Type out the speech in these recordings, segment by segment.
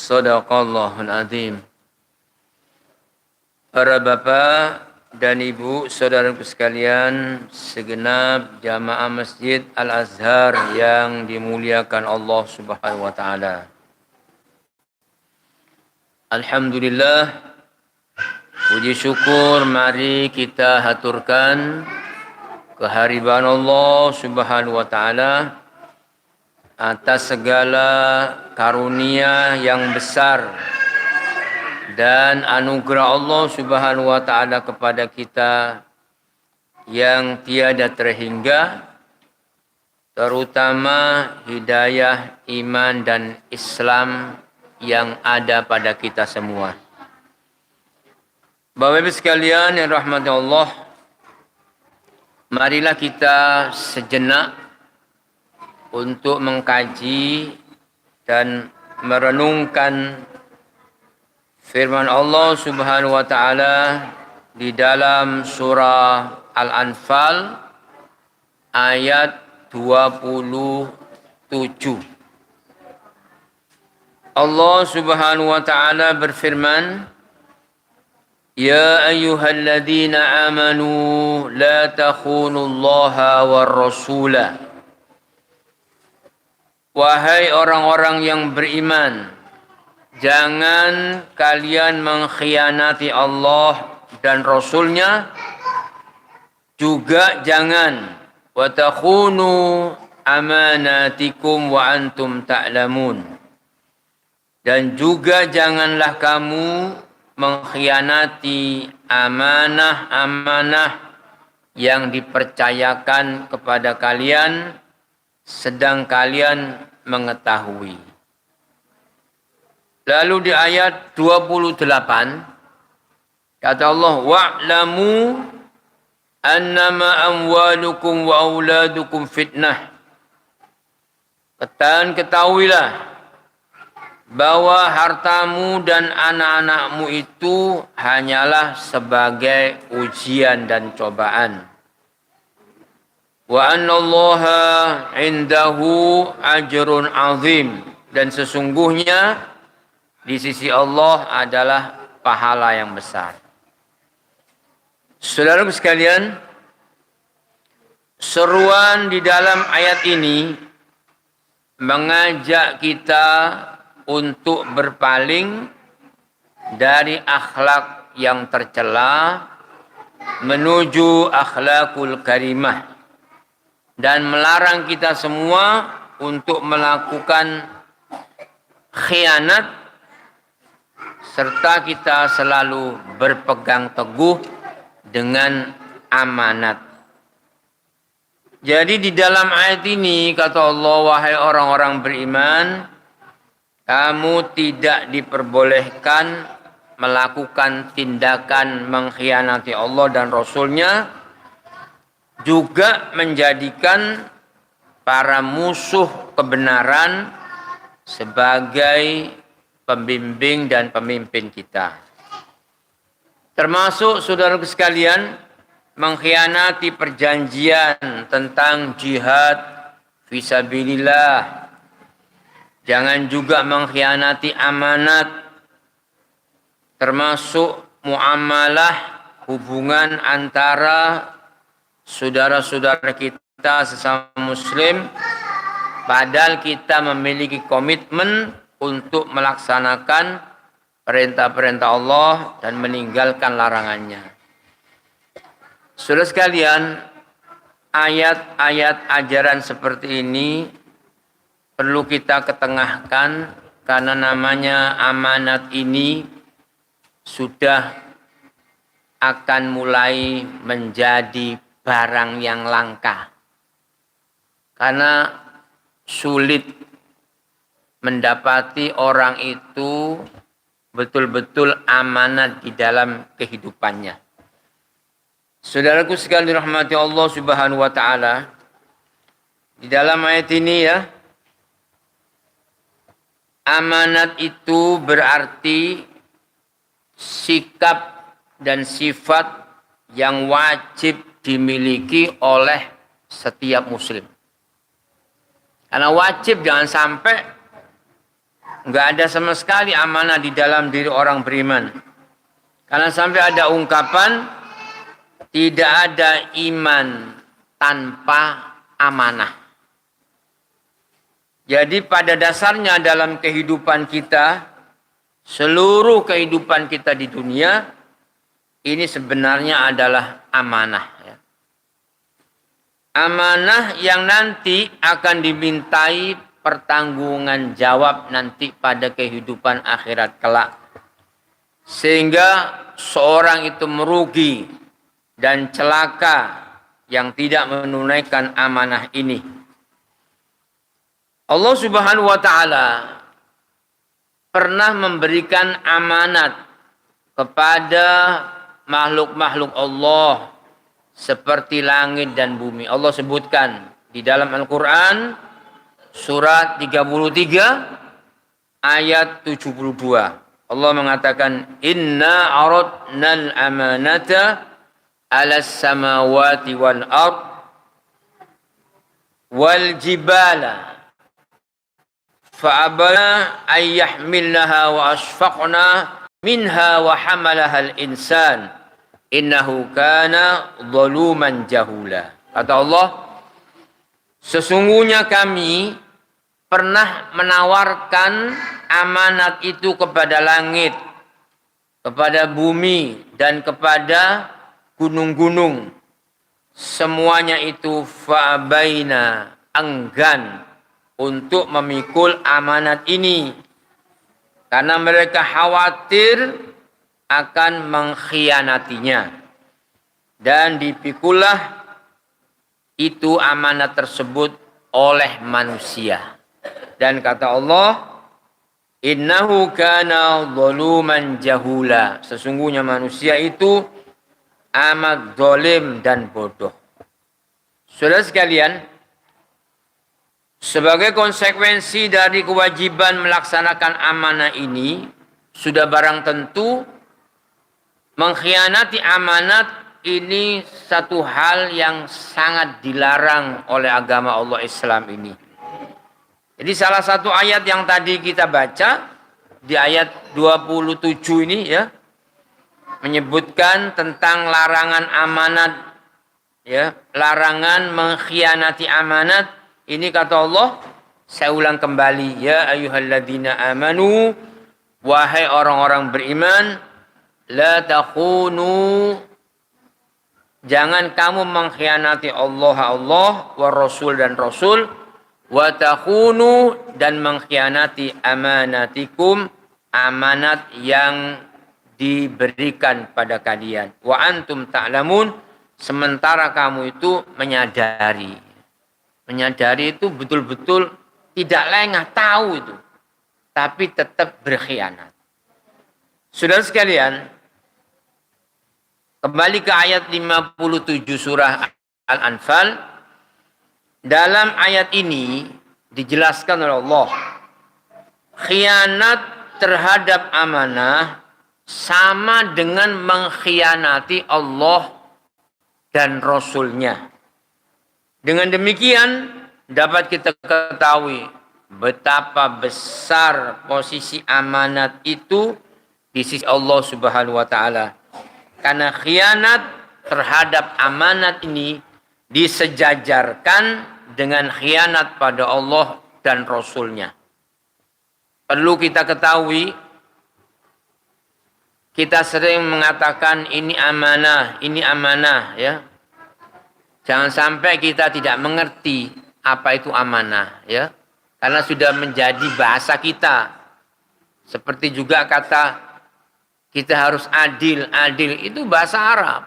Sadaqallahul azim. Para bapak dan ibu, saudaraku sekalian, segenap jamaah Masjid Al-Azhar yang dimuliakan Allah Subhanahu wa taala. Alhamdulillah, puji syukur mari kita haturkan kehadiran Allah Subhanahu wa taala atas segala karunia yang besar dan anugerah Allah Subhanahu wa taala kepada kita yang tiada terhingga, terutama hidayah iman dan Islam yang ada pada kita semua. Bapak Ibu sekalian yang rahmati Allah, marilah kita sejenak untuk mengkaji dan merenungkan firman Allah Subhanahu wa taala di dalam surah Al-Anfal ayat 27. Allah Subhanahu wa taala berfirman, Ya ayyuhalladzina amanu la takhunullaha war rasula. Wahai orang-orang yang beriman, jangan kalian mengkhianati Allah dan Rasulnya, juga jangan wa takhunu amanatikum wa antum ta'lamun. Dan juga janganlah kamu mengkhianati amanah-amanah yang dipercayakan kepada kalian sedang kalian mengetahui. Lalu di ayat 28 kata Allah, wa'lamu annama amwalukum wa auladukum fitnah. Ketahuilah bahwa hartamu dan anak-anakmu itu hanyalah sebagai ujian dan cobaan. Wa annallaha indahu ajrun azim. Dan sesungguhnya di sisi Allah adalah pahala yang besar. Saudaraku sekalian, seruan di dalam ayat ini mengajak kita untuk berpaling dari akhlak yang tercela menuju akhlakul karimah dan melarang kita semua untuk melakukan khianat serta kita selalu berpegang teguh dengan amanat. Jadi di dalam ayat ini kata Allah, wahai orang-orang beriman, kamu tidak diperbolehkan melakukan tindakan mengkhianati Allah dan Rasulnya, juga menjadikan para musuh kebenaran sebagai pembimbing dan pemimpin kita. Termasuk saudaraku sekalian, mengkhianati perjanjian tentang jihad fisabilillah. Jangan juga mengkhianati amanat, termasuk muamalah hubungan antara saudara-saudara kita sesama muslim, padahal kita memiliki komitmen untuk melaksanakan perintah-perintah Allah dan meninggalkan larangannya. Saudara sekalian, ayat-ayat ajaran seperti ini perlu kita ketengahkan karena namanya amanat ini sudah akan mulai menjadi barang yang langka. Karena sulit mendapati orang itu betul-betul amanat di dalam kehidupannya. Saudaraku sekalian dirahmati Allah Subhanahu wa taala, di dalam ayat ini ya, amanat itu berarti sikap dan sifat yang wajib dimiliki oleh setiap muslim. Karena wajib jangan sampai Enggak ada sama sekali amanah di dalam diri orang beriman. Karena sampai ada ungkapan, tidak ada iman tanpa amanah. Jadi pada dasarnya dalam kehidupan kita, seluruh kehidupan kita di dunia, ini sebenarnya adalah amanah. Amanah yang nanti akan dimintai pertanggungan jawab nanti pada kehidupan akhirat kelak. Sehingga seorang itu merugi dan celaka yang tidak menunaikan amanah ini. Allah Subhanahu wa taala pernah memberikan amanat kepada makhluk-makhluk Allah seperti langit dan bumi. Allah sebutkan di dalam Al-Qur'an surat 33 ayat 72. Allah mengatakan, "Inna aradnal amanata 'alas samawati wal ard wal jibala fa'abana ay yahmilnaha wa asfaqna minha wa hamalaha al-insan innahu kana zaluman jahula." Kata Allah, sesungguhnya kami pernah menawarkan amanat itu kepada langit, kepada bumi, dan kepada gunung-gunung. Semuanya itu fa'abaina, enggan untuk memikul amanat ini. Karena mereka khawatir akan mengkhianatinya. Dan dipikulah itu amanat tersebut oleh manusia. Dan kata Allah, innahu kana zaluman jahula. Sesungguhnya manusia itu amat zalim dan bodoh. Saudara sekalian, sebagai konsekuensi dari kewajiban melaksanakan amanah ini, sudah barang tentu mengkhianati amanat ini satu hal yang sangat dilarang oleh agama Allah Islam ini. Jadi salah satu ayat yang tadi kita baca di ayat 27 ini ya, menyebutkan tentang larangan amanat, ya, larangan mengkhianati amanat. Ini kata Allah, saya ulang kembali, ya ayyuhalladzina amanu, wahai orang-orang beriman, la takhunu, jangan kamu mengkhianati Allah wa Rasul dan Rasul, wa takhunu, dan mengkhianati amanatikum, amanat yang diberikan pada kalian. Wa antum ta'lamun, sementara kamu itu menyadari. Menyadari itu betul-betul tidak lengah, tahu itu, tapi tetap berkhianat. Saudara sekalian, kembali ke ayat 57 surah Al-Anfal. Dalam ayat ini dijelaskan oleh Allah, khianat terhadap amanah sama dengan mengkhianati Allah dan Rasul-Nya. Dengan demikian dapat kita ketahui betapa besar posisi amanat itu di sisi Allah Subhanahu wa taala. Karena khianat terhadap amanat ini disejajarkan dengan khianat pada Allah dan Rasul-Nya. Perlu kita ketahui, kita sering mengatakan ini amanah ya. Jangan sampai kita tidak mengerti apa itu amanah ya. Karena sudah menjadi bahasa kita. Seperti juga kata kita harus adil itu bahasa Arab.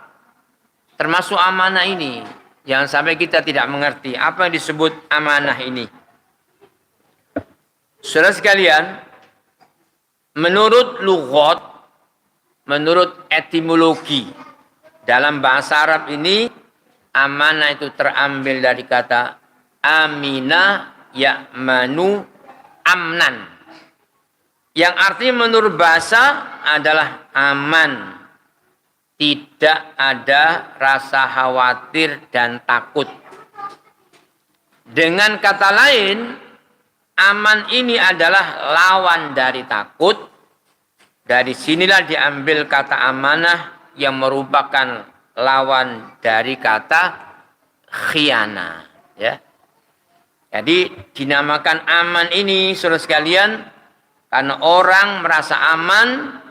Termasuk amanah ini. Jangan sampai kita tidak mengerti apa yang disebut amanah ini. Saudara sekalian, menurut lughat, menurut etimologi, dalam bahasa Arab ini, amanah itu terambil dari kata amina ya'manu amnan. Yang artinya menurut bahasa adalah aman. Tidak ada rasa khawatir dan takut. Dengan kata lain, aman ini adalah lawan dari takut. Dari sinilah diambil kata amanah yang merupakan lawan dari kata khianah. Ya. Jadi dinamakan aman ini saudara sekalian karena orang merasa aman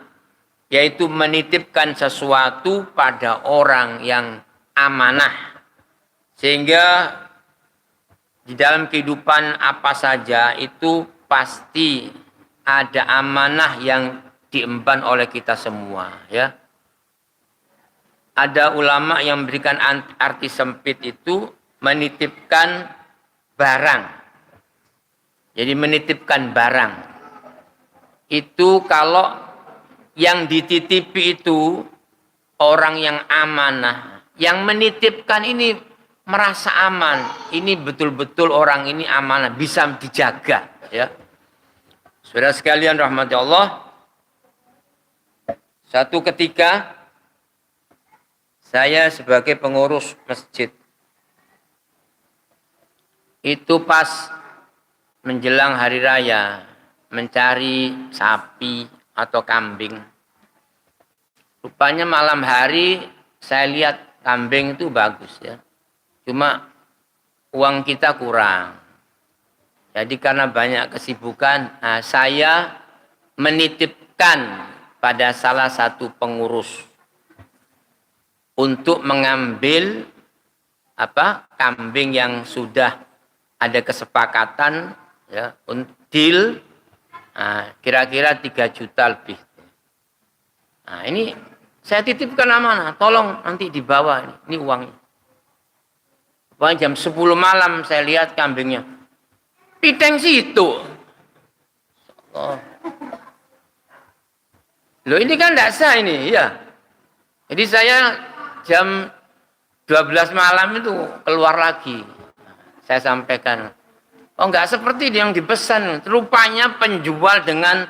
yaitu menitipkan sesuatu pada orang yang amanah. Sehingga di dalam kehidupan apa saja itu pasti ada amanah yang diemban oleh kita semua, ya. Ada ulama yang memberikan arti sempit itu menitipkan barang. Jadi menitipkan barang. Itu kalau yang dititipi itu orang yang amanah, yang menitipkan ini merasa aman, ini betul-betul orang ini amanah, bisa dijaga, ya. Saudara sekalian rahmati Allah, satu ketika saya sebagai pengurus masjid itu pas menjelang hari raya mencari sapi atau kambing. Rupanya malam hari saya lihat kambing itu bagus, ya. Cuma uang kita kurang. Jadi karena banyak kesibukan, saya menitipkan pada salah satu pengurus untuk mengambil kambing yang sudah ada kesepakatan, ya, deal, kira-kira 3 juta lebih. Nah, ini saya titipkan amanah, tolong nanti dibawa ini uangnya. Jam 10 malam saya lihat kambingnya. Piteng situ. Oh. Loh ini kan tidak sah ini, ya. Jadi saya jam 12 malam itu keluar lagi. Saya sampaikan. Oh enggak seperti yang dipesan. Rupanya penjual dengan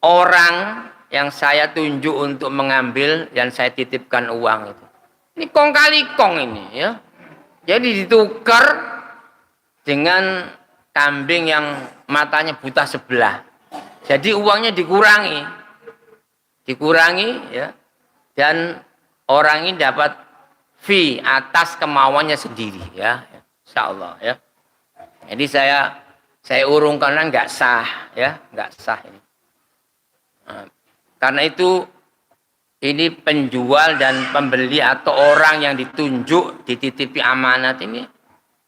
orang yang saya tunjuk untuk mengambil dan saya titipkan uang itu. Ini kong kali kong ini, ya. Jadi ditukar dengan kambing yang matanya buta sebelah. Jadi uangnya dikurangi, ya. Dan orang ini dapat fee atas kemauannya sendiri, ya. Insyaallah, ya. Jadi saya urung karena nggak sah, ya, nggak sah ini. Nah, karena itu ini penjual dan pembeli atau orang yang ditunjuk dititipi amanat ini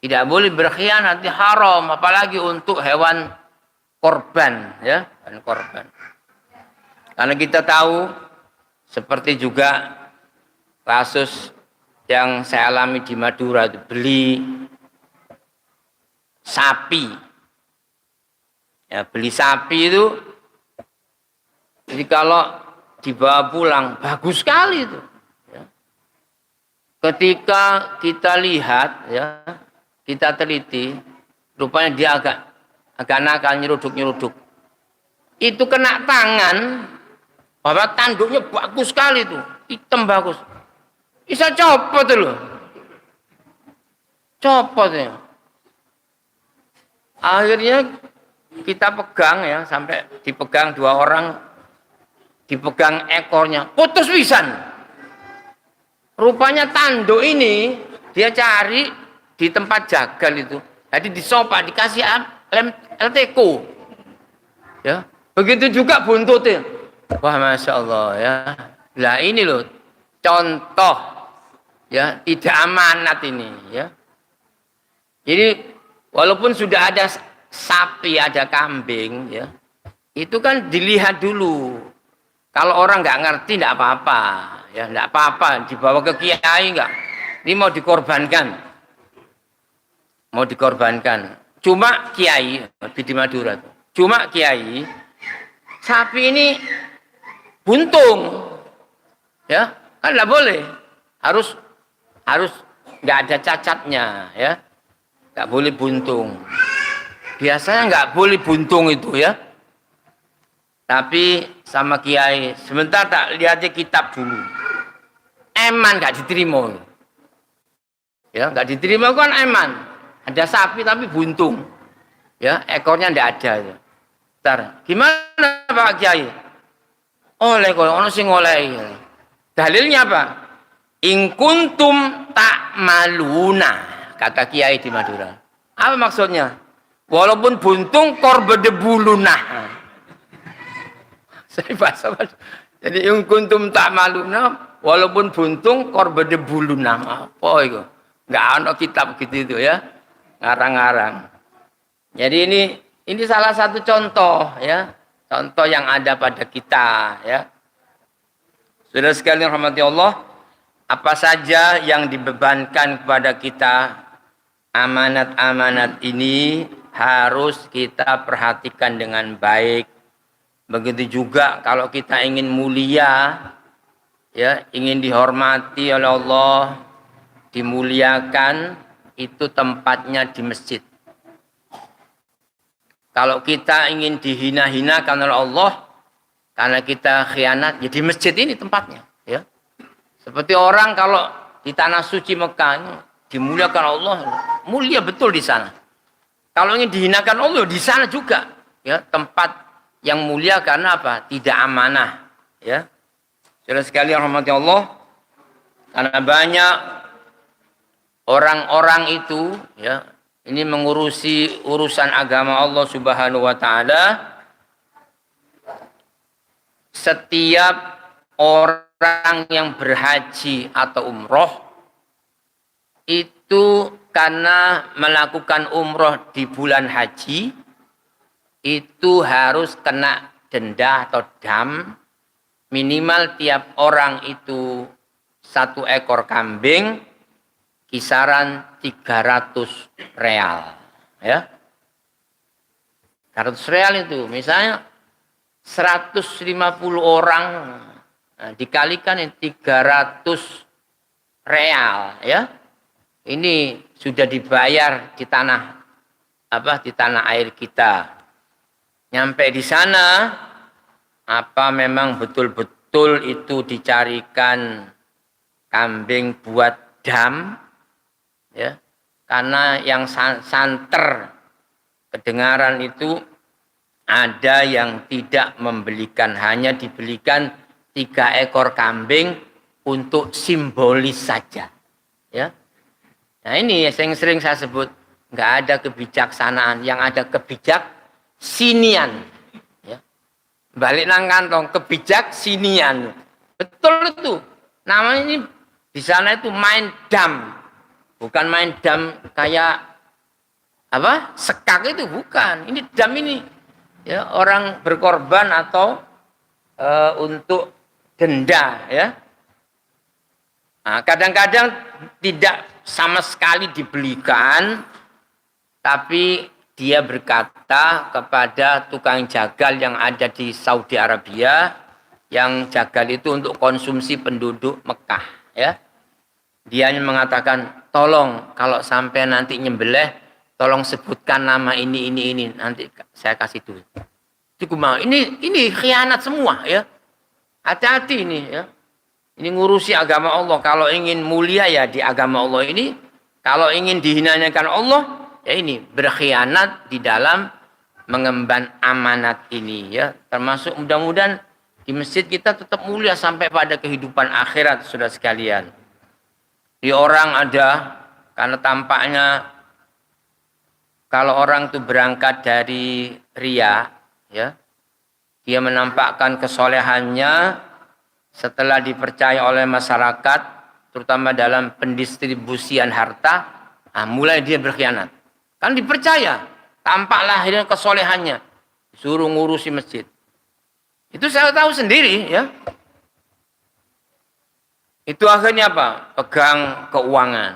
tidak boleh berkhianat, haram, apalagi untuk hewan korban, ya, hewan korban. Karena kita tahu seperti juga kasus yang saya alami di Madura itu beli sapi, ya, beli sapi itu, jadi kalau dibawa pulang bagus sekali itu, ya. Ketika kita lihat, ya, kita teliti, rupanya dia agak nakal, nyeruduk. Itu kena tangan, bahwa tanduknya bagus sekali itu, hitam bagus. Bisa copot loh, copot ya. Akhirnya kita pegang, ya, sampai dipegang 2 orang, dipegang ekornya, putus pisan. Rupanya tanduk ini dia cari di tempat jagal itu. Jadi disopak, dikasih lem LTK. Ya, begitu juga buntutnya. Wah, masya Allah, ya. Lah ini loh contoh, ya, tidak amanat ini, ya. Jadi walaupun sudah ada sapi, ada kambing, ya, itu kan dilihat dulu. Kalau orang nggak ngerti, nggak apa-apa, ya, nggak apa-apa, dibawa ke kiai nggak. Ini mau dikorbankan. Cuma kiai di Madura, cuma kiai, sapi ini buntung, ya, kan nggak boleh, harus nggak ada cacatnya, ya, nggak boleh buntung. Biasanya nggak boleh buntung itu, ya. Tapi sama kiai, sebentar tak lihatnya kitab dulu. Eman nggak diterima. Ya, nggak diterima kan eman. Ada sapi tapi buntung. Ya, ekornya tidak ada. Ya. Bentar, gimana Pak Kiai? Oleh kok, ono sing oleh. Dalilnya apa? In kuntum tak maluna, kata Kiai di Madura. Apa maksudnya? Walaupun buntung kor bedebuluna. Saya bahasa. Jadi in kuntum tak maluna, walaupun buntung kor bedebuluna. Apa itu? Enggak ada kitab gitu itu ya. Ngarang-ngarang. Jadi ini salah satu contoh ya. Contoh yang ada pada kita ya. Saudara sekalian rahmati Allah, apa saja yang dibebankan kepada kita, amanat-amanat ini harus kita perhatikan dengan baik. Begitu juga kalau kita ingin mulia, ya, ingin dihormati oleh Allah, dimuliakan, itu tempatnya di masjid. Kalau kita ingin dihina-hinakan oleh Allah, karena kita khianat, ya di masjid ini tempatnya. Ya. Seperti orang kalau di tanah suci Mekah, dimuliakan Allah, mulia betul di sana. Kalau ingin dihinakan Allah, di sana juga. Ya, tempat yang mulia karena apa? Tidak amanah. Ya. Saudara sekalian rahmati Allah, karena banyak orang-orang itu, ya, ini mengurusi urusan agama Allah Subhanahu wa taala. Setiap orang yang berhaji atau umroh itu karena melakukan umroh di bulan haji itu harus kena denda atau dam minimal tiap orang itu 1 ekor kambing kisaran 300 real ya. 300 real itu misalnya 150 orang nah, dikalikan 300 real ya. Ini sudah dibayar di tanah air kita. Nyampe di sana apa memang betul-betul itu dicarikan kambing buat dam ya. Karena yang santer kedengaran itu ada yang tidak membelikan, hanya dibelikan 3 ekor kambing untuk simbolis saja. Ya. Nah ini yang sering saya sebut, nggak ada kebijaksanaan, yang ada kebijaksinian. Ya. Balik nang kantong, kebijaksinian. Betul itu. Namanya ini di sana itu main dam, bukan main dam kayak apa? Sekak itu bukan. Ini dam ini. Ya, orang berkorban atau untuk denda ya. Nah, kadang-kadang tidak sama sekali dibelikan, tapi dia berkata kepada tukang jagal yang ada di Saudi Arabia, yang jagal itu untuk konsumsi penduduk Mekah ya. Dia mengatakan, tolong kalau sampai nanti nyembelih tolong sebutkan nama ini, nanti saya kasih duit. Cukup mau. Ini khianat semua ya. Hati-hati ini ya. Ini ngurusi agama Allah. Kalau ingin mulia ya di agama Allah ini. Kalau ingin dihinakan Allah, ya ini berkhianat di dalam mengemban amanat ini ya. Termasuk mudah-mudahan di masjid kita tetap mulia sampai pada kehidupan akhirat, saudara sekalian. Di orang ada karena tampaknya kalau orang itu berangkat dari ria, ya, dia menampakkan kesolehannya setelah dipercaya oleh masyarakat, terutama dalam pendistribusian harta, mulai dia berkhianat. Kan dipercaya, tampak lahirnya kesolehannya, suruh ngurusi masjid. Itu saya tahu sendiri, ya. Itu akhirnya apa? Pegang keuangan.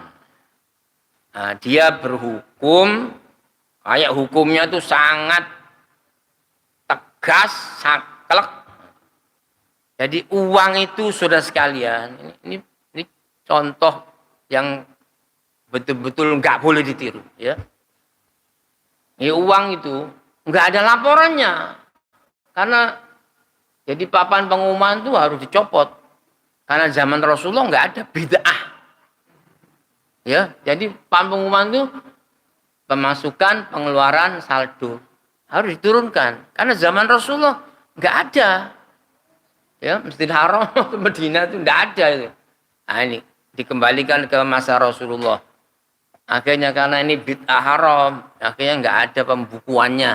Nah, dia berhukum. Kayak hukumnya itu sangat tegas, saklek. Jadi uang itu saudara sekalian, ini contoh yang betul-betul nggak boleh ditiru. Ya. Ini uang itu nggak ada laporannya, karena jadi papan pengumuman itu harus dicopot. Karena zaman Rasulullah nggak ada bid'ah. Ya, jadi papan pengumuman itu pemasukan, pengeluaran, saldo. Harus diturunkan. Karena zaman Rasulullah nggak ada. Ya, Masjidil Haram ke Madinah itu nggak ada itu. Nah, ini dikembalikan ke masa Rasulullah. Akhirnya karena ini bid'ah haram, akhirnya nggak ada pembukuannya.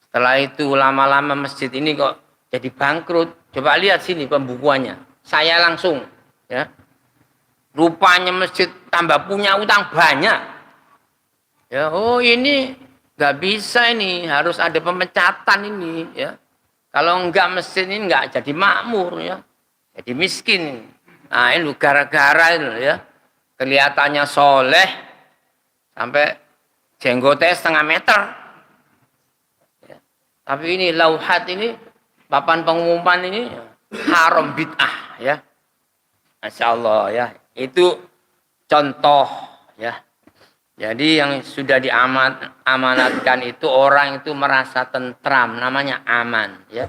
Setelah itu lama-lama masjid ini kok jadi bangkrut. Coba lihat sini pembukuannya. Saya langsung, ya. Rupanya masjid tambah punya utang banyak. Ya, oh ini nggak bisa ini, harus ada pemecatan ini, ya. Kalau enggak masjid ini enggak jadi makmur, ya. Jadi miskin. Nah, ini gara-gara itu, ya. Kelihatannya soleh sampai jenggotnya 1,5 meter. Ya. Tapi ini lauhat ini, papan pengumuman ini haram bid'ah, ya. Masya Allah, ya. Itu contoh, ya. Jadi yang sudah diamanatkan itu orang itu merasa tentram, namanya aman, ya.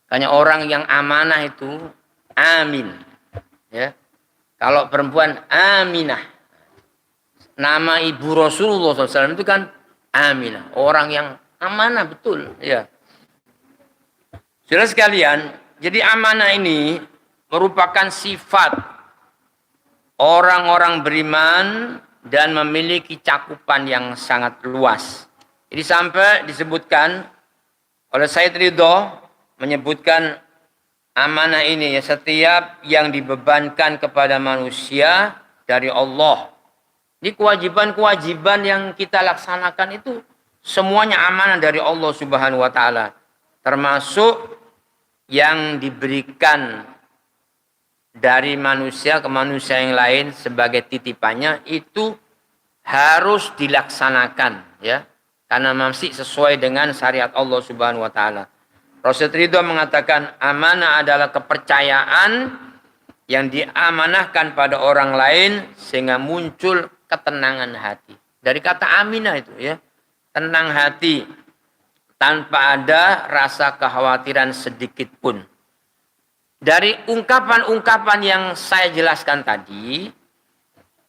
Karena orang yang amanah itu amin, ya. Kalau perempuan Aminah, nama ibu Rasulullah SAW itu kan Aminah, orang yang amanah betul, ya. Saudara sekalian, jadi amanah ini merupakan sifat orang-orang beriman dan memiliki cakupan yang sangat luas. Jadi sampai disebutkan oleh Sayyid Ridho menyebutkan amanah ini, ya, setiap yang dibebankan kepada manusia dari Allah. Ini kewajiban-kewajiban yang kita laksanakan itu semuanya amanah dari Allah Subhanahu wa taala. Termasuk yang diberikan dari manusia ke manusia yang lain sebagai titipannya itu harus dilaksanakan, ya. Karena masih sesuai dengan syariat Allah Subhanahu wa taala. Rasul Ridho mengatakan amanah adalah kepercayaan yang diamanahkan pada orang lain sehingga muncul ketenangan hati. Dari kata aminah itu, ya, tenang hati tanpa ada rasa kekhawatiran sedikit pun. Dari ungkapan-ungkapan yang saya jelaskan tadi,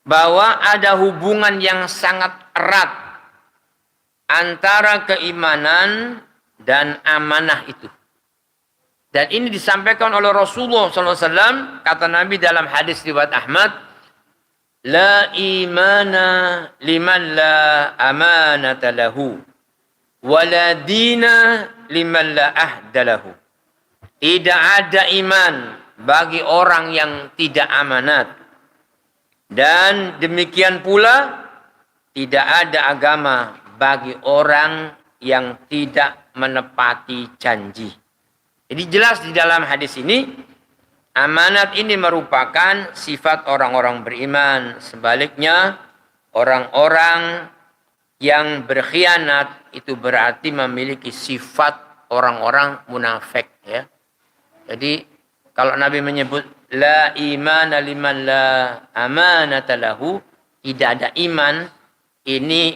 bahwa ada hubungan yang sangat erat antara keimanan dan amanah itu. Dan ini disampaikan oleh Rasulullah SAW, kata Nabi dalam hadis riwayat Ahmad, la imana liman la amanata lahu, wala dina liman la ahda lahu. Tidak ada iman bagi orang yang tidak amanat. Dan demikian pula tidak ada agama bagi orang yang tidak menepati janji. Jadi jelas di dalam hadis ini, amanat ini merupakan sifat orang-orang beriman. Sebaliknya, orang-orang yang berkhianat itu berarti memiliki sifat orang-orang munafik, ya. Jadi kalau Nabi menyebut la imana liman la amanata lahu, tidak ada iman, ini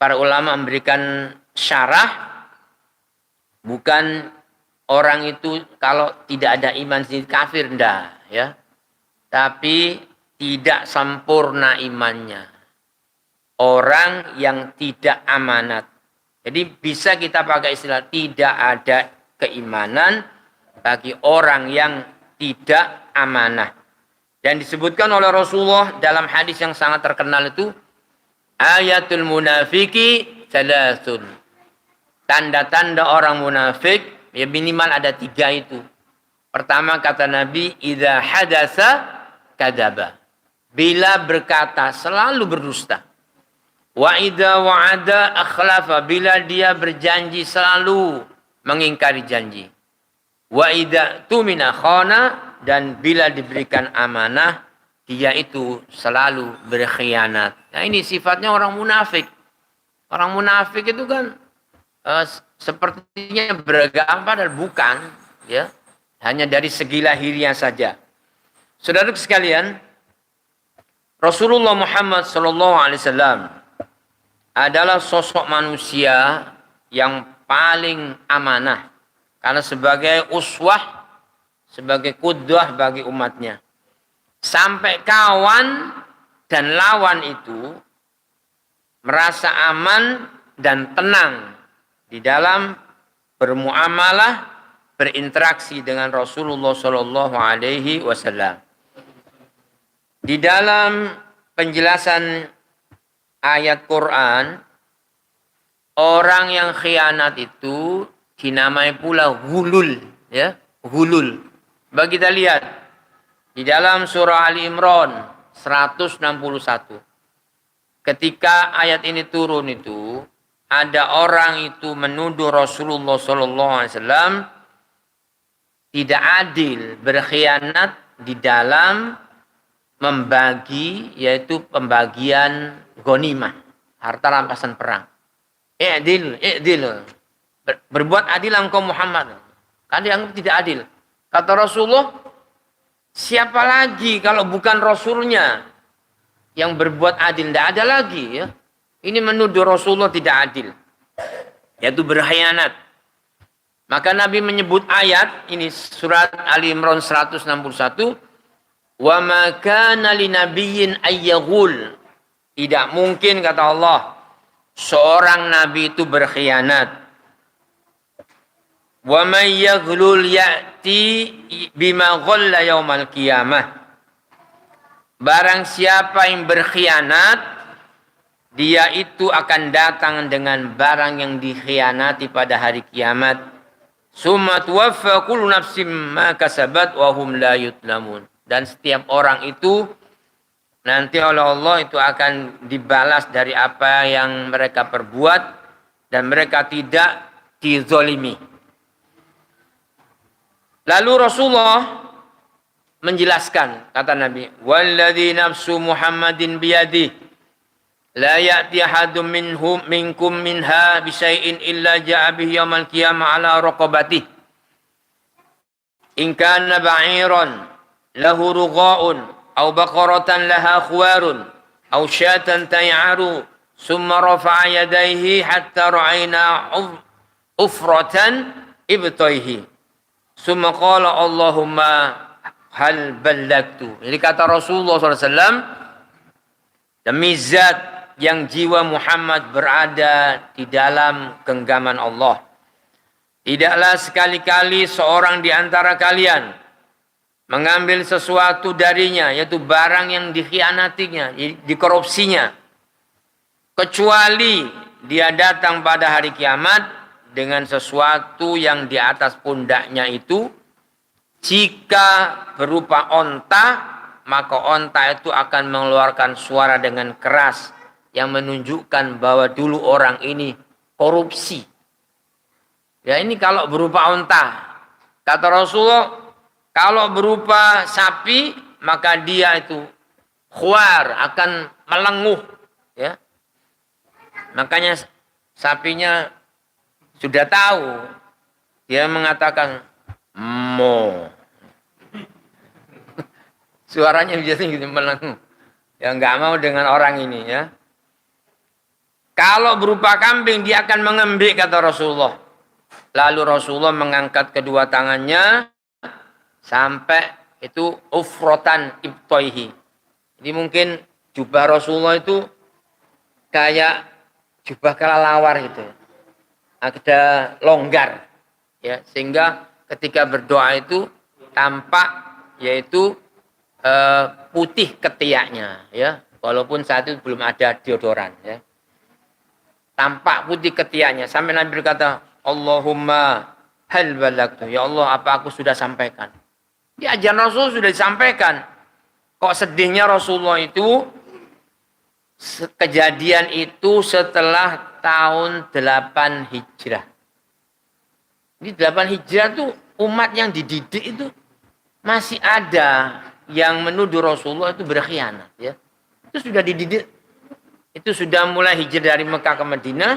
para ulama memberikan syarah, bukan orang itu kalau tidak ada iman sendiri kafir, enggak, ya. Tapi tidak sempurna imannya. Orang yang tidak amanat. Jadi bisa kita pakai istilah tidak ada keimanan bagi orang yang tidak amanah. Dan disebutkan oleh Rasulullah dalam hadis yang sangat terkenal itu, ayatul munafiki salasun. Tanda-tanda orang munafik, ya minimal ada 3 itu. Pertama kata Nabi, idza hadasa kadzaba. Bila berkata selalu berdusta. Wa idza wa'ada akhlafa. Bila dia berjanji selalu mengingkari janji. Wa idza tumina khana, dan bila diberikan amanah dia itu selalu berkhianat. Nah, ini sifatnya orang munafik. Orang munafik itu kan sepertinya beragama padahal bukan, ya. Hanya dari segi lahirnya saja. Saudara sekalian, Rasulullah Muhammad SAW adalah sosok manusia yang paling amanah. Karena sebagai uswah, sebagai qudwah bagi umatnya. Sampai kawan dan lawan itu merasa aman dan tenang di dalam bermuamalah, berinteraksi dengan Rasulullah Shallallahu Alaihi Wasallam. Di dalam penjelasan ayat Quran, orang yang khianat itu dinamai pula ghulul, ya, ghulul. Bagi kita lihat di dalam surah Ali Imran 161. Ketika ayat ini turun itu, ada orang itu menuduh Rasulullah Sallallahu Alaihi Wasallam tidak adil, berkhianat di dalam membagi, yaitu pembagian ghanimah, harta rampasan perang. I'dil. Berbuat adil engkau Muhammad. Kan dianggap tidak adil. Kata Rasulullah, siapa lagi kalau bukan Rasulnya yang berbuat adil? Tidak ada lagi, ya. Ini menuduh Rasulullah tidak adil, yaitu berkhianat. Maka Nabi menyebut ayat ini, surat Ali Imran 161, wa ma kana linabiyyin ayyaghul. Tidak mungkin, kata Allah, seorang nabi itu berkhianat. Wa may yaghlul ya'ti bima ghalla yaumal qiyamah. Barang siapa yang berkhianat, dia itu akan datang dengan barang yang dikhianati pada hari kiamat. Summa tuwaffa kullu nafsin ma kasabat wa hum la yutlamun. Dan setiap orang itu nanti oleh Allah itu akan dibalas dari apa yang mereka perbuat dan mereka tidak dizalimi. Lalu Rasulullah menjelaskan, kata Nabi, walladzi nafsu Muhammadin biyadihi la ya'ti ahadun minkum minha bisyai'in illa ja'a bihi yaumal qiyamah ala raqabatihi in kana ba'iran lahu rugha'un aw baqaratan laha khuwarun aw syatan tay'aru summa rafa'a yadayhi hatta ra'ayna ufratan ibtayhi summa qala Allahumma hal ballagtu. Jadi kata Rasulullah SAW, demi zat yang jiwa Muhammad berada di dalam genggaman Allah, tidaklah sekali-kali seorang di antara kalian mengambil sesuatu darinya, yaitu barang yang dikhianatinya, dikorupsinya, kecuali dia datang pada hari kiamat dengan sesuatu yang di atas pundaknya itu. Jika berupa onta, maka onta itu akan mengeluarkan suara dengan keras yang menunjukkan bahwa dulu orang ini korupsi. Ya, ini kalau berupa onta. Kata Rasulullah, kalau berupa sapi, maka dia itu khuar, akan melenguh. Ya. Makanya sapinya sudah tahu. Dia mengatakan, mo. Suaranya biasanya gitu melenguh. Ya nggak mau dengan orang ini, ya. Kalau berupa kambing dia akan mengembik, kata Rasulullah. Lalu Rasulullah mengangkat kedua tangannya sampai itu ufrotan ibtoihi. Jadi mungkin jubah Rasulullah itu kayak jubah kelelawar gitu. Ada longgar, ya, sehingga ketika berdoa itu tampak yaitu putih ketiaknya, ya, walaupun saat itu belum ada deodoran, ya. Tampak putih ketiaknya sampai Nabi berkata, Allahumma hal balagtu, ya Allah, apa aku sudah sampaikan? Di ajaran Rasul sudah disampaikan. Kok sedihnya Rasulullah itu kejadian itu setelah tahun 8 Hijrah. Di 8 Hijrah tuh umat yang dididik itu masih ada yang menuduh Rasulullah itu berkhianat, ya. Itu sudah dididik. Itu sudah mulai hijrah dari Mekah ke Madinah.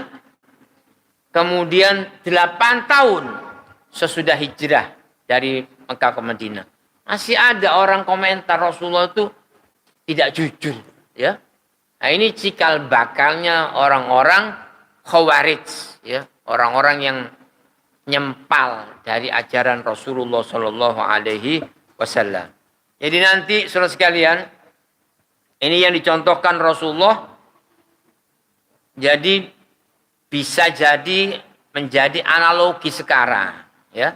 Kemudian 8 tahun sesudah hijrah dari Mekah ke Madinah. Masih ada orang komentar Rasulullah itu tidak jujur, ya. Nah, ini cikal bakalnya orang-orang Khawarij, ya. Orang-orang yang nyempal dari ajaran Rasulullah Shallallahu Alaihi Wasallam. Jadi nanti saudara sekalian, ini yang dicontohkan Rasulullah Jadi bisa jadi menjadi analogi sekarang, ya.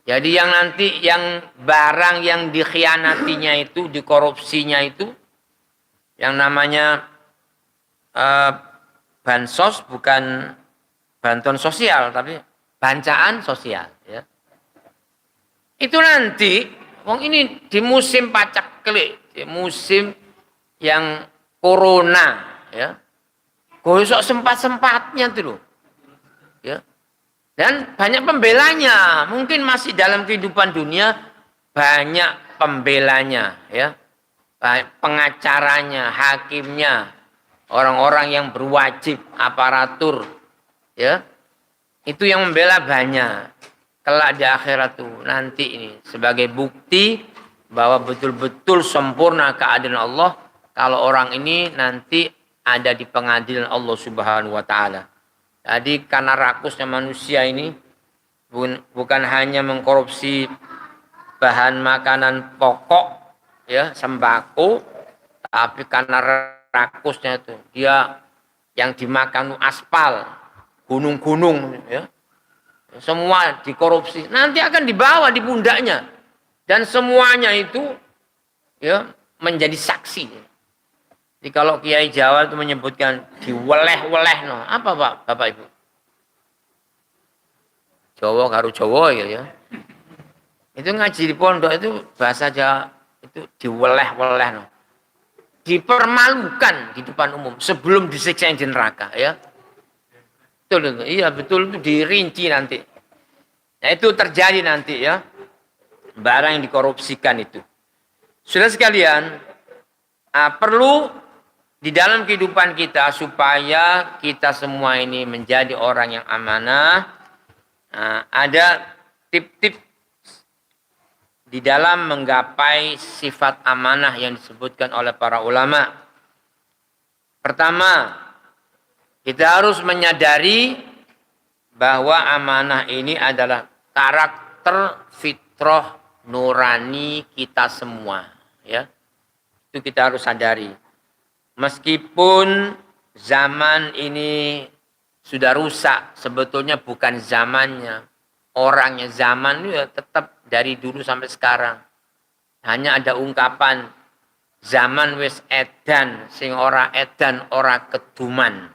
Jadi yang nanti yang barang yang dikhianatinya itu, dikorupsinya itu, yang namanya bansos bukan bantuan sosial, tapi bancaan sosial, ya. Itu nanti, wong ini di musim paceklik, di musim yang corona, ya, gosok sempat-sempatnya tuh loh, ya. Dan banyak pembelanya, mungkin masih dalam kehidupan dunia banyak pembelanya, ya, pengacaranya, hakimnya, orang-orang yang berwajib, aparatur, ya, itu yang membela banyak. Kelak di akhirat tuh nanti ini sebagai bukti bahwa betul-betul sempurna keadilan Allah kalau orang ini nanti ada di pengadilan Allah Subhanahu wa taala. Jadi karena rakusnya manusia ini bukan hanya mengkorupsi bahan makanan pokok, ya, sembako, tapi karena rakusnya itu dia yang dimakan aspal, gunung-gunung, ya, semua dikorupsi, nanti akan dibawa di pundaknya dan semuanya itu, ya, menjadi saksi. Jadi kalau Kiai Jawa itu menyebutkan diweleh-weleh, no, apa Pak, Bapak Ibu? Jawa karo Jawa ya. Itu ngaji di pondok itu bahasa Jawa itu diweleh-weleh, no. Dipermalukan di depan umum sebelum disiksa di neraka, ya. Betul itu. Iya betul, itu dirinci nanti. Nah itu terjadi nanti, ya. Barang yang dikorupsikan itu. Sudah sekalian, perlu di dalam kehidupan kita supaya kita semua ini menjadi orang yang amanah. Ada tip-tip di dalam menggapai sifat amanah yang disebutkan oleh para ulama. Pertama, kita harus menyadari bahwa amanah ini adalah karakter fitrah nurani kita semua, ya. Itu kita harus sadari. Meskipun zaman ini sudah rusak, sebetulnya bukan zamannya. Orangnya zaman itu ya tetap dari dulu sampai sekarang. Hanya ada ungkapan zaman wis edan, sing ora edan ora keduman.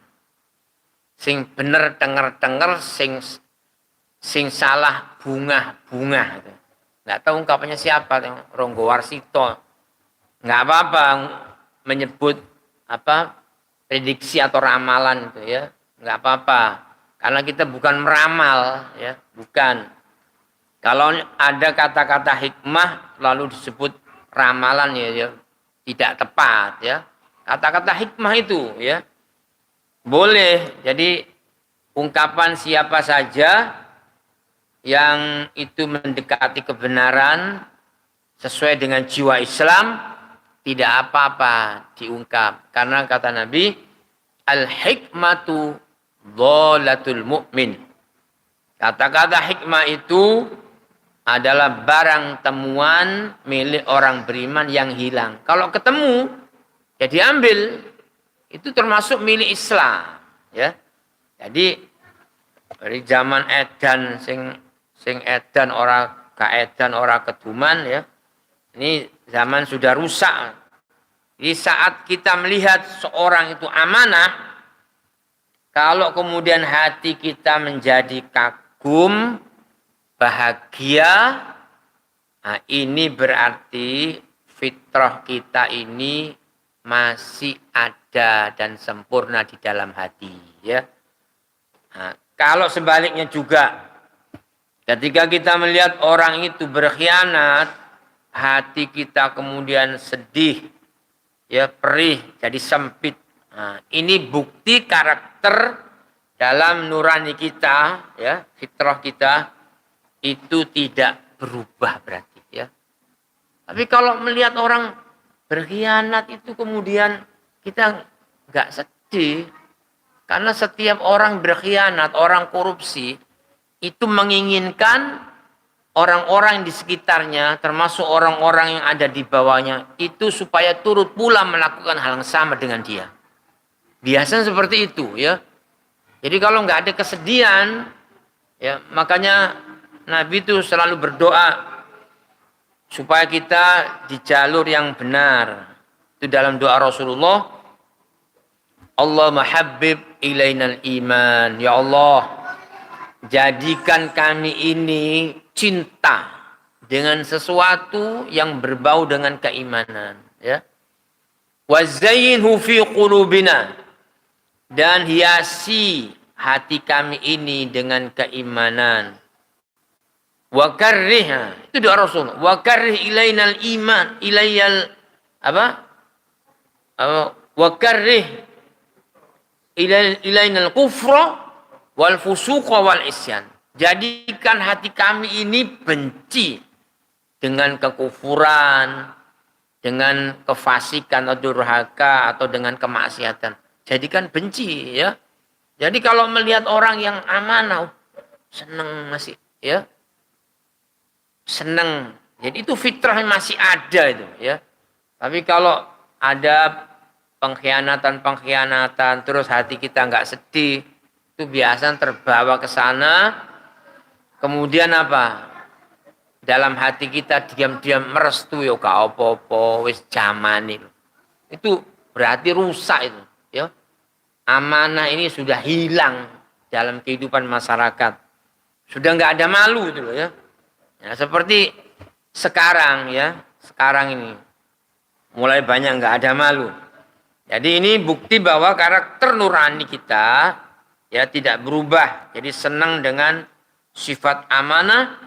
Sing bener denger-denger, sing salah bunga-bunga. Nggak tahu ungkapannya siapa, yang Ronggo Warsito. Nggak apa-apa menyebut prediksi atau ramalan itu, ya. Nggak apa-apa. Karena kita bukan meramal, ya, bukan. Kalau ada kata-kata hikmah lalu disebut ramalan, ya tidak tepat, ya. Kata-kata hikmah itu, ya, boleh. Jadi ungkapan siapa saja yang itu mendekati kebenaran sesuai dengan jiwa Islam tidak apa-apa diungkap. Karena kata Nabi, al-hikmatu dholatul mu'min. Kata-kata hikmah itu adalah barang temuan milik orang beriman yang hilang. Kalau ketemu, ya diambil. Itu termasuk milik Islam, ya. Jadi dari zaman edan sing edan ora kaedan ora keduman, ya. Ini zaman sudah rusak. Di saat kita melihat seorang itu amanah, kalau kemudian hati kita menjadi kagum, bahagia, nah ini berarti fitrah kita ini masih ada dan sempurna di dalam hati, ya. Nah, kalau sebaliknya juga, ketika kita melihat orang itu berkhianat, hati kita kemudian sedih, ya, perih, jadi sempit. Nah, ini bukti karakter dalam nurani kita, ya, fitrah kita itu tidak berubah berarti, ya. Tapi kalau melihat orang berkhianat itu kemudian kita nggak sedih, karena setiap orang berkhianat, orang korupsi itu menginginkan orang-orang di sekitarnya, termasuk orang-orang yang ada di bawahnya, itu supaya turut pula melakukan hal yang sama dengan dia. Biasanya seperti itu ya. Jadi kalau nggak ada kesedihan, ya makanya Nabi itu selalu berdoa supaya kita di jalur yang benar. Itu dalam doa Rasulullah, Allahumma habbib ilainal iman. Ya Allah, jadikan kami ini cinta dengan sesuatu yang berbau dengan keimanan, ya. Wazayyinhu fi qulubina, dan hiasi hati kami ini dengan keimanan. Wa karrih, itu doa Rasul. Wa karrih ilainal iman, ilayyal apa? Wa karrih ilainal kufra wal fusuqa wal isyan. Jadikan hati kami ini benci dengan kekufuran, dengan kefasikan atau durhaka atau dengan kemaksiatan. Jadikan benci, ya. Jadi kalau melihat orang yang amanah, senang masih, ya. Senang. Jadi itu fitrah masih ada itu, ya. Tapi kalau ada pengkhianatan, terus hati kita nggak sedih, itu biasa terbawa ke sana. Kemudian apa? Dalam hati kita diam-diam merestu, ya gak apa-apa, wis jaman itu berarti rusak itu, ya. Amanah ini sudah hilang dalam kehidupan masyarakat. Sudah nggak ada malu itu loh, ya. Ya, seperti sekarang, ya. Sekarang ini mulai banyak nggak ada malu. Jadi ini bukti bahwa karakter nurani kita, ya, tidak berubah. Jadi senang dengan sifat amanah,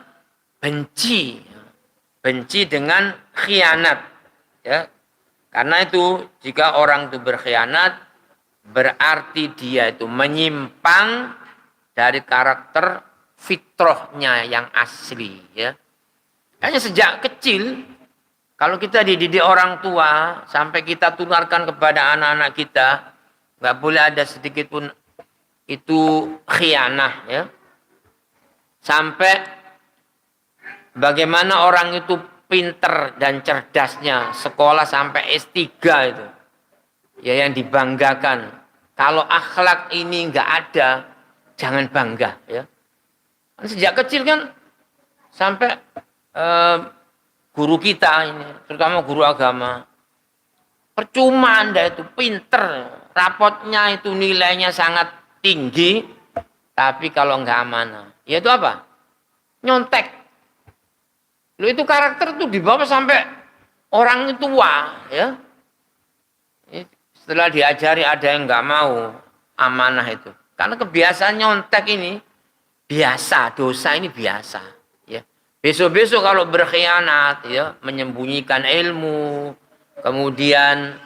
benci dengan khianat, ya. Karena itu jika orang itu berkhianat, berarti dia itu menyimpang dari karakter fitrahnya yang asli, ya. Hanya sejak kecil, kalau kita dididik orang tua sampai kita tularkan kepada anak-anak kita, nggak boleh ada sedikit pun itu khianah, ya. Sampai bagaimana orang itu pinter dan cerdasnya, sekolah sampai S3 itu, ya, yang dibanggakan. Kalau akhlak ini nggak ada, jangan bangga, ya. Sejak kecil kan sampai guru kita ini, terutama guru agama, percuma Anda itu pinter, rapotnya itu nilainya sangat tinggi, tapi kalau nggak amanah, ya itu apa? Nyontek. Lu itu karakter tuh dibawa sampai orang tua, ya. Setelah diajari ada yang nggak mau amanah itu, karena kebiasaan nyontek ini biasa, dosa ini biasa, ya. Besok-besok kalau berkhianat, ya, menyembunyikan ilmu, kemudian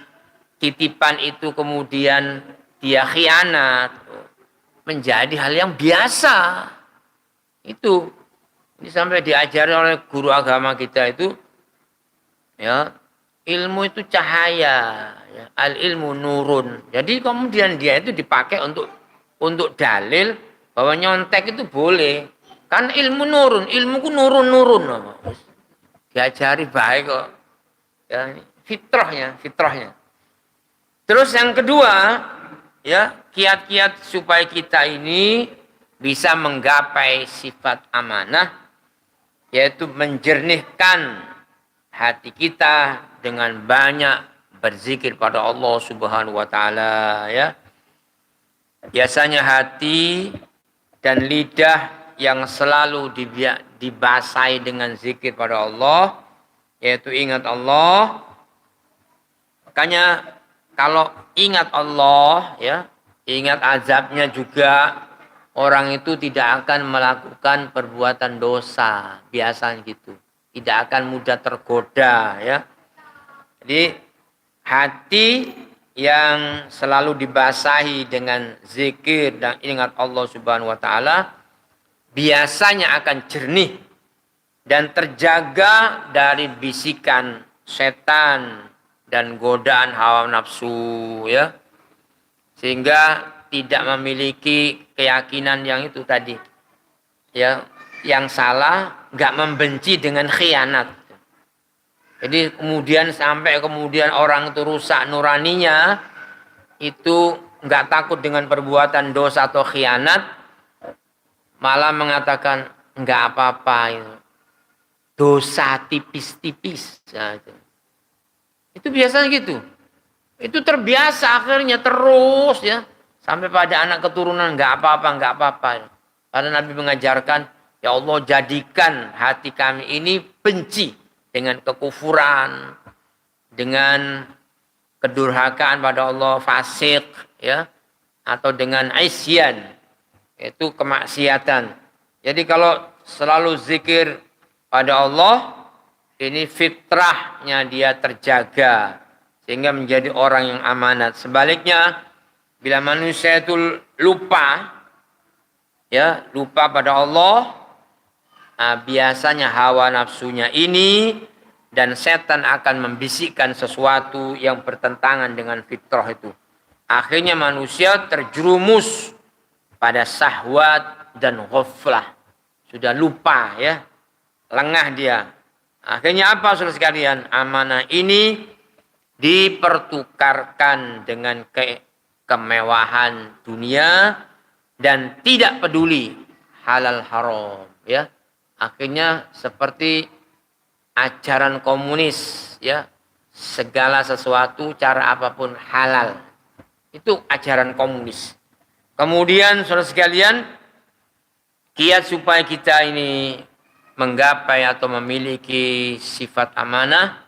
titipan itu kemudian dia khianat, menjadi hal yang biasa. Itu ini sampai diajari oleh guru agama kita itu, ya, ilmu itu cahaya, ya, al ilmu nurun. Jadi kemudian dia itu dipakai untuk dalil bahwa nyontek itu boleh. Kan ilmu nurun, ilmuku nurun. Diajari baik kok. Ya, fitrahnya. Terus yang kedua, ya, kiat-kiat supaya kita ini bisa menggapai sifat amanah, yaitu menjernihkan hati kita dengan banyak berzikir pada Allah Subhanahu wa taala, ya. Biasanya hati dan lidah yang selalu dibasahi dengan zikir pada Allah, yaitu ingat Allah. Makanya kalau ingat Allah, ya, ingat azabnya juga, orang itu tidak akan melakukan perbuatan dosa, biasanya gitu. Tidak akan mudah tergoda, ya. Jadi hati yang selalu dibasahi dengan zikir dan ingat Allah Subhanahu wa taala biasanya akan jernih dan terjaga dari bisikan setan dan godaan hawa nafsu, ya. Sehingga tidak memiliki keyakinan yang itu tadi, ya, yang salah, nggak membenci dengan khianat. Jadi kemudian sampai orang itu rusak nuraninya, itu nggak takut dengan perbuatan dosa atau khianat, malah mengatakan nggak apa-apa itu. Dosa tipis-tipis. Nah, itu biasanya gitu. Itu terbiasa akhirnya terus ya. Sampai pada anak keturunan nggak apa-apa, nggak apa-apa. Karena Nabi mengajarkan, ya Allah jadikan hati kami ini benci dengan kekufuran, dengan kedurhakaan pada Allah, fasik, ya, atau dengan isyan, itu kemaksiatan. Jadi kalau selalu zikir pada Allah, ini fitrahnya dia terjaga sehingga menjadi orang yang amanat. Sebaliknya, bila manusia itu lupa, ya, lupa pada Allah, nah, biasanya hawa nafsunya ini dan setan akan membisikkan sesuatu yang bertentangan dengan fitrah itu. Akhirnya manusia terjerumus pada syahwat dan ghaflah. Sudah lupa ya, lengah dia. Akhirnya apa saudara sekalian? Amanah ini dipertukarkan dengan kemewahan dunia dan tidak peduli halal haram ya. Akhirnya seperti ajaran komunis ya, segala sesuatu cara apapun halal. Itu ajaran komunis. Kemudian saudara sekalian, kiat supaya kita ini menggapai atau memiliki sifat amanah,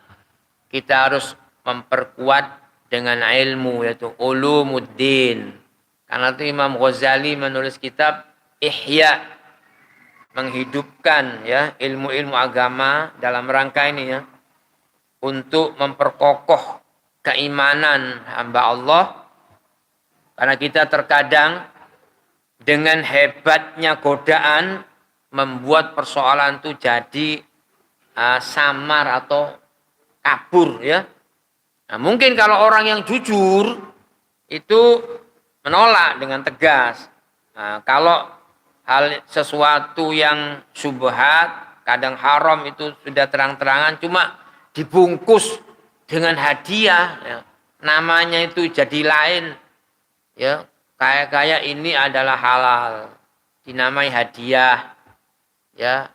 kita harus memperkuat dengan ilmu, yaitu ulumuddin. Karena itu Imam Ghazali menulis kitab Ihya, menghidupkan ya ilmu-ilmu agama dalam rangka ini ya, untuk memperkokoh keimanan hamba Allah. Karena kita terkadang dengan hebatnya godaan membuat persoalan itu jadi samar atau kabur ya. Nah, mungkin kalau orang yang jujur itu menolak dengan tegas. Nah, kalau hal sesuatu yang syubhat, kadang haram itu sudah terang-terangan, cuma dibungkus dengan hadiah, ya, namanya itu jadi lain, ya, kayak ini adalah halal, dinamai hadiah, ya,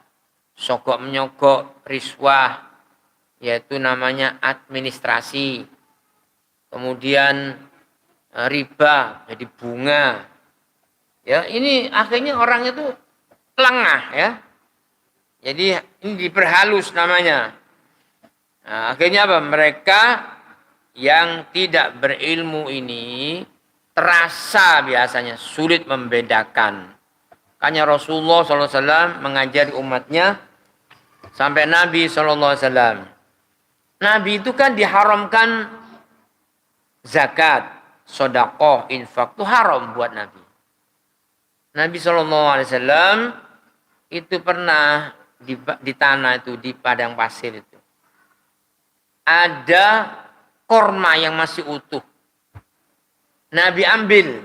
sogok menyogok, riswah, yaitu namanya administrasi. Kemudian riba jadi bunga. Ya, ini akhirnya orang itu lengah ya. Jadi ini diperhalus namanya. Nah, akhirnya apa? Mereka yang tidak berilmu ini terasa biasanya sulit membedakan. Makanya Rasulullah SAW mengajari umatnya sampai Nabi SAW. Nabi itu kan diharamkan zakat, sedekah, infak itu haram buat Nabi. Nabi SAW itu pernah di tanah itu, di padang pasir itu, ada korma yang masih utuh. Nabi ambil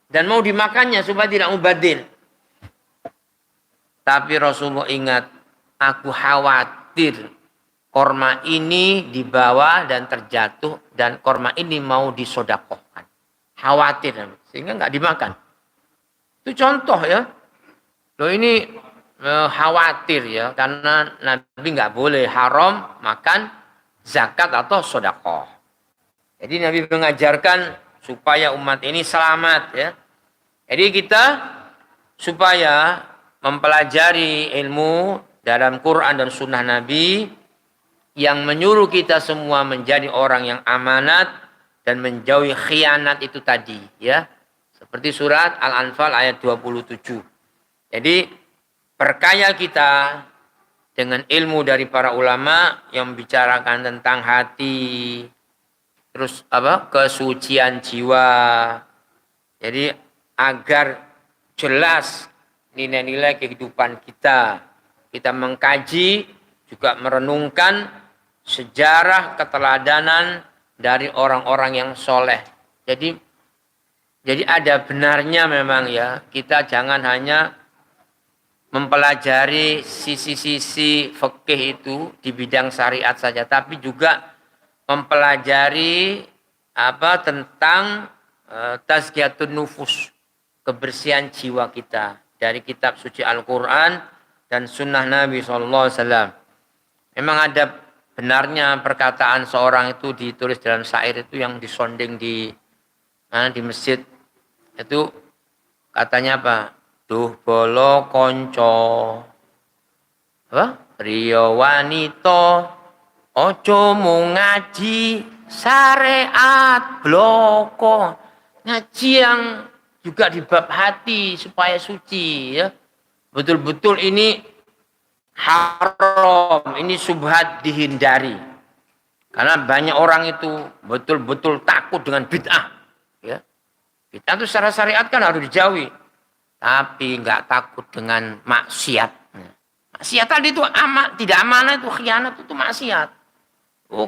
dan mau dimakannya supaya tidak mubazir. Tapi Rasulullah ingat, aku khawatir korma ini dibawa dan terjatuh dan korma ini mau disodakohkan. Khawatir, sehingga nggak dimakan. Itu contoh ya. Loh ini khawatir ya, karena Nabi nggak boleh haram makan zakat atau sodakoh. Jadi Nabi mengajarkan supaya umat ini selamat ya. Jadi kita supaya mempelajari ilmu dalam Quran dan Sunnah Nabi yang menyuruh kita semua menjadi orang yang amanat dan menjauhi khianat itu tadi ya. Seperti surat Al-Anfal ayat 27. Jadi perkaya kita dengan ilmu dari para ulama yang membicarakan tentang hati, terus kesucian jiwa. Jadi agar jelas nilai-nilai kehidupan kita. Kita mengkaji, juga merenungkan sejarah keteladanan dari orang-orang yang soleh. Jadi ada benarnya memang ya, kita jangan hanya mempelajari sisi-sisi fikih itu di bidang syariat saja, tapi juga mempelajari tentang tazkiyatun nufus, kebersihan jiwa kita dari kitab suci Al-Quran dan sunnah Nabi SAW. Memang ada benarnya perkataan seorang itu ditulis dalam syair itu yang disonding di masjid. Itu katanya apa? Duh bolo konco. Apa? Rio wanito ojo mu ngaji syariat bloko. Ngaji yang juga di bab hati supaya suci ya. Betul-betul ini haram, ini subhat dihindari. Karena banyak orang itu betul-betul takut dengan bid'ah. Ya. Bid'ah itu secara syariat kan harus dijauhi. Tapi nggak takut dengan maksiat. Maksiat tadi itu tidak amanah, itu khianat, itu maksiat. Oh,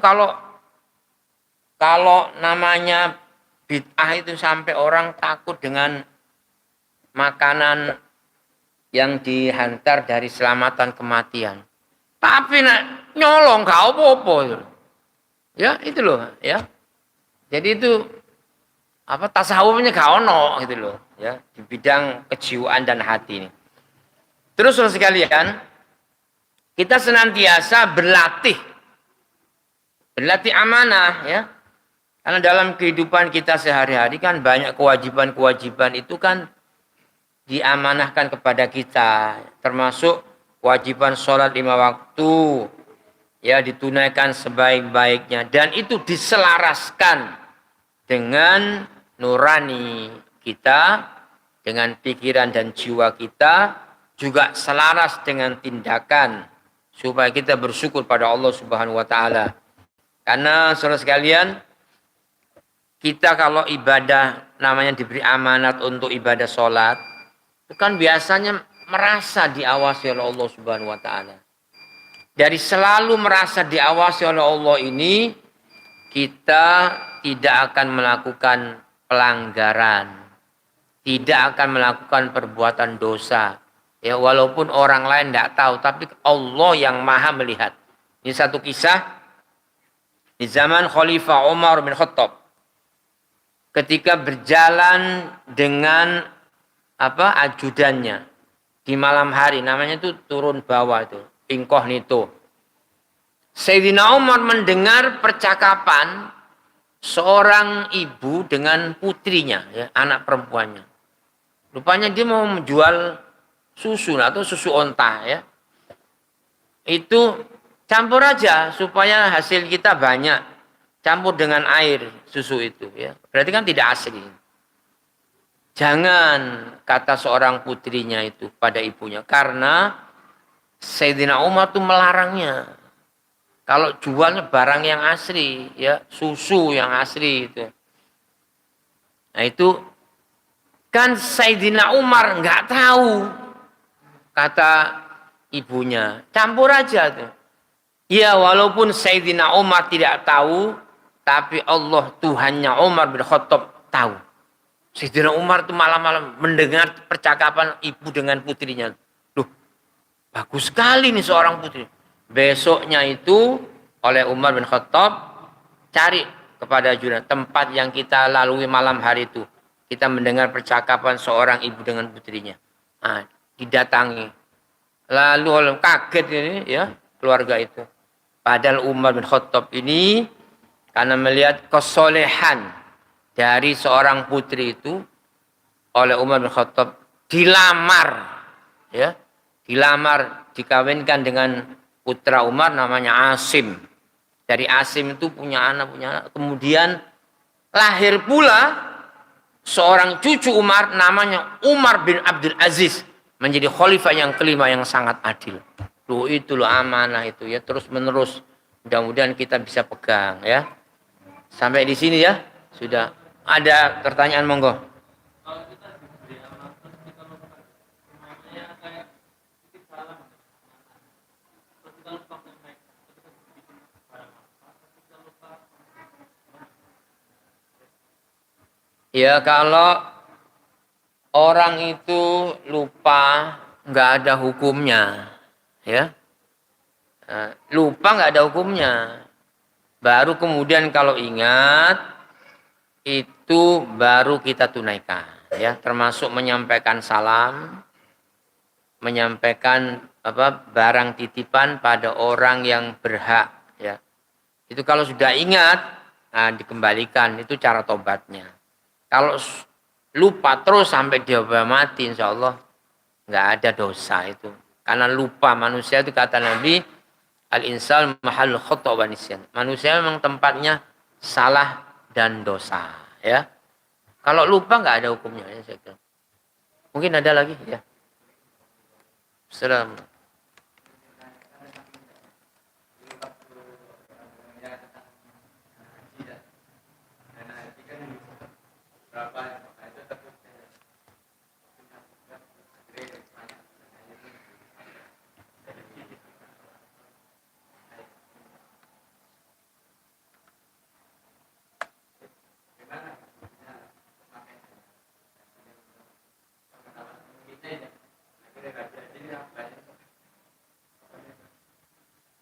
kalau namanya bid'ah itu sampai orang takut dengan makanan yang dihantar dari selamatan kematian. Tapi nyolong gak apa-apa. Ya, itu loh, ya. Jadi itu tasawufnya gak ono gitu loh, ya, di bidang kejiwaan dan hati ini. Terus sekalian, kita senantiasa berlatih amanah ya. Karena dalam kehidupan kita sehari-hari kan banyak kewajiban-kewajiban itu kan diamanahkan kepada kita, termasuk kewajiban sholat 5 waktu ya ditunaikan sebaik-baiknya dan itu diselaraskan dengan nurani kita, dengan pikiran dan jiwa kita, juga selaras dengan tindakan supaya kita bersyukur pada Allah Subhanahu wa taala. Karena saudara sekalian, kita kalau ibadah namanya diberi amanat untuk ibadah sholat, itu kan biasanya merasa diawasi oleh Allah Subhanahu wa taala. Dari selalu merasa diawasi oleh Allah ini, kita tidak akan melakukan pelanggaran, tidak akan melakukan perbuatan dosa. Ya, walaupun orang lain tidak tahu, tapi Allah yang maha melihat. Ini satu kisah di zaman Khalifah Umar bin Khattab. Ketika berjalan dengan ajudannya di malam hari, namanya itu turun bawah itu, inkognito. Sayyidina Umar mendengar percakapan seorang ibu dengan putrinya, ya, anak perempuannya. Rupanya dia mau menjual susu atau susu onta ya. Itu campur aja supaya hasil kita banyak. Campur dengan air susu itu ya. Berarti kan tidak asli. Jangan, kata seorang putrinya itu pada ibunya, karena Sayyidina Umar itu melarangnya. Kalau jualnya barang yang asli ya, susu yang asli itu. Nah itu kan Sayyidina Umar nggak tahu, kata ibunya, campur aja tuh. Ya walaupun Sayyidina Umar tidak tahu, tapi Allah Tuhannya Umar bin Khattab tahu. Sayyidina Umar itu malam-malam mendengar percakapan ibu dengan putrinya. Loh, bagus sekali nih seorang putri. Besoknya itu oleh Umar bin Khattab cari kepada ajudan tempat yang kita lalui malam hari itu. Kita mendengar percakapan seorang ibu dengan putrinya. Nah, didatangi. Lalu kaget ini ya keluarga itu. Padahal Umar bin Khattab ini karena melihat kesolehan dari seorang putri itu oleh Umar bin Khattab dilamar, ya, dikawinkan dengan putra Umar namanya Asim. Dari Asim itu punya anak. Kemudian lahir pula seorang cucu Umar namanya Umar bin Abdul Aziz, menjadi khalifah yang kelima yang sangat adil. Itu loh amanah itu ya, terus menerus. Mudah-mudahan kita bisa pegang ya. Sampai di sini ya, sudah. Ada pertanyaan monggo. Ya kalau orang itu lupa nggak ada hukumnya, ya. Lupa nggak ada hukumnya. Baru kemudian kalau ingat itu baru kita tunaikan, ya, termasuk menyampaikan salam, menyampaikan barang titipan pada orang yang berhak, ya. Itu kalau sudah ingat, nah dikembalikan, itu cara tobatnya. Kalau lupa terus sampai dia mati, insya Allah nggak ada dosa itu. Karena lupa manusia itu kata Nabi, al-insan mahal khata' wa nisyan. Manusia memang tempatnya salah dan dosa, ya. Kalau lupa nggak ada hukumnya, ya, saya kira. Mungkin ada lagi, ya. Assalamualaikum.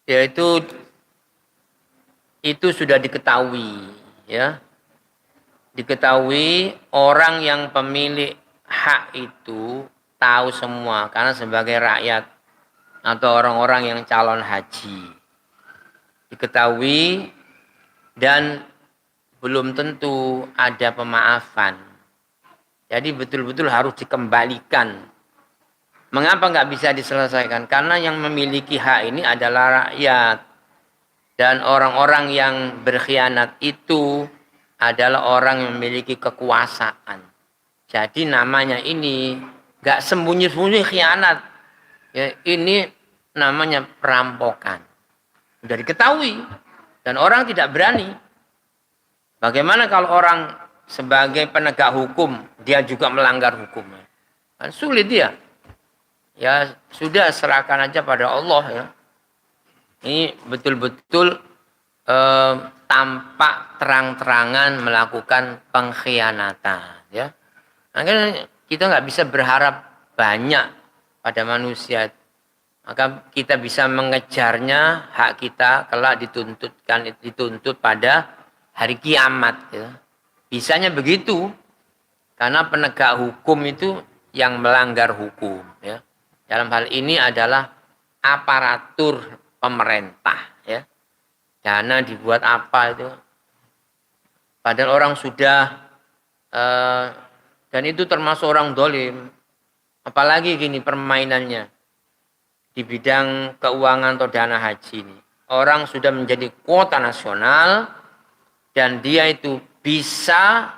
Yaitu itu sudah diketahui, ya. Diketahui orang yang pemilik hak itu tahu semua karena sebagai rakyat atau orang-orang yang calon haji. Diketahui dan belum tentu ada pemaafan. Jadi betul-betul harus dikembalikan. Mengapa nggak bisa diselesaikan? Karena yang memiliki hak ini adalah rakyat. Dan orang-orang yang berkhianat itu adalah orang yang memiliki kekuasaan. Jadi namanya ini nggak sembunyi-sembunyi khianat. Ya, ini namanya perampokan. Sudah diketahui. Dan orang tidak berani. Bagaimana kalau orang sebagai penegak hukum, dia juga melanggar hukum? Kan sulit dia. Ya sudah serahkan aja pada Allah, ya. Ini betul-betul tampak terang-terangan melakukan pengkhianatan, ya. Makanya kita nggak bisa berharap banyak pada manusia. Maka kita bisa mengejarnya hak kita kelak dituntut pada hari kiamat, ya. Bisanya begitu karena penegak hukum itu yang melanggar hukum, ya. Dalam hal ini adalah aparatur pemerintah, ya. Dana dibuat apa itu? Padahal orang sudah dan itu termasuk orang dolim. Apalagi gini permainannya di bidang keuangan atau dana haji ini. Orang sudah menjadi kuota nasional dan dia itu bisa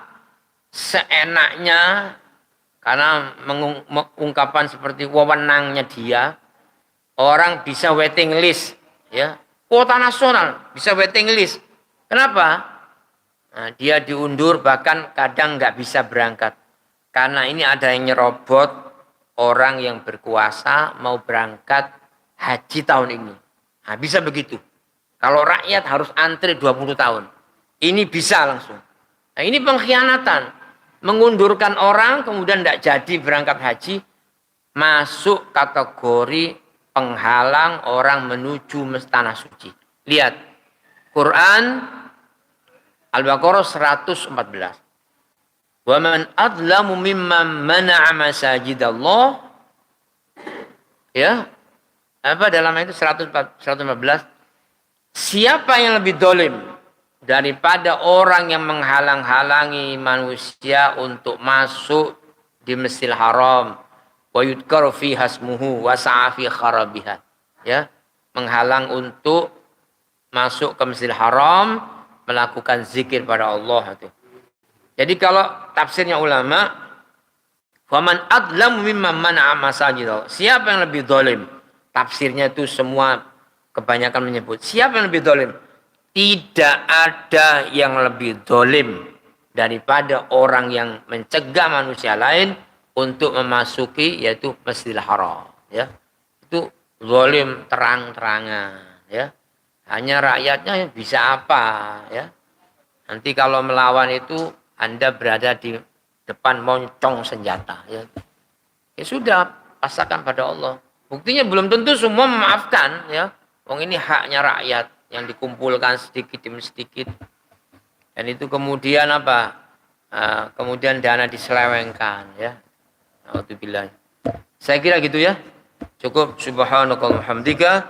seenaknya karena mengungkapkan seperti wewenangnya dia, orang bisa waiting list, ya, kuota nasional bisa waiting list. Kenapa? Nah, dia diundur bahkan kadang nggak bisa berangkat karena ini ada yang nyerobot orang yang berkuasa mau berangkat haji tahun ini. Nah, bisa begitu. Kalau rakyat harus antri 20 tahun, ini bisa langsung. Nah, ini pengkhianatan. Mengundurkan orang kemudian tidak jadi berangkat haji masuk kategori penghalang orang menuju tanah suci. Lihat Quran Al-Baqarah 114. Wa man adlamu mimman mana'a masajidallah, ya. Apa dalam itu 114? Siapa yang lebih dolim daripada orang yang menghalang-halangi manusia untuk masuk di Masjidil Haram, wa yudkaru fi hasmuhu wa sa'a fi kharabiha, ya, menghalang untuk masuk ke Masjidil Haram, melakukan zikir pada Allah itu. Jadi kalau tafsirnya ulama, faman adlamu mimman mana'a masajidallah, siapa yang lebih dolim? Tafsirnya itu semua kebanyakan menyebut siapa yang lebih dolim? Tidak ada yang lebih dolim daripada orang yang mencegah manusia lain untuk memasuki yaitu Masjidil Haram, ya. Itu dolim terang-terangan, ya. Hanya rakyatnya bisa apa, ya. Nanti kalau melawan itu Anda berada di depan moncong senjata, ya. Ya sudah, pasrahkan pada Allah. Buktinya belum tentu semua memaafkan, ya. Wong ini haknya rakyat yang dikumpulkan sedikit demi sedikit. Dan itu kemudian apa? kemudian dana diselewengkan ya. Alhamdulillah. Saya kira gitu ya. Cukup subhanakallahumma hamdika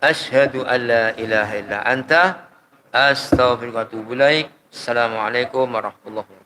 asyhadu an la ilaha illa anta astaghfiruka wa atubu ilaik. Assalamualaikum warahmatullahi wabarakatuh.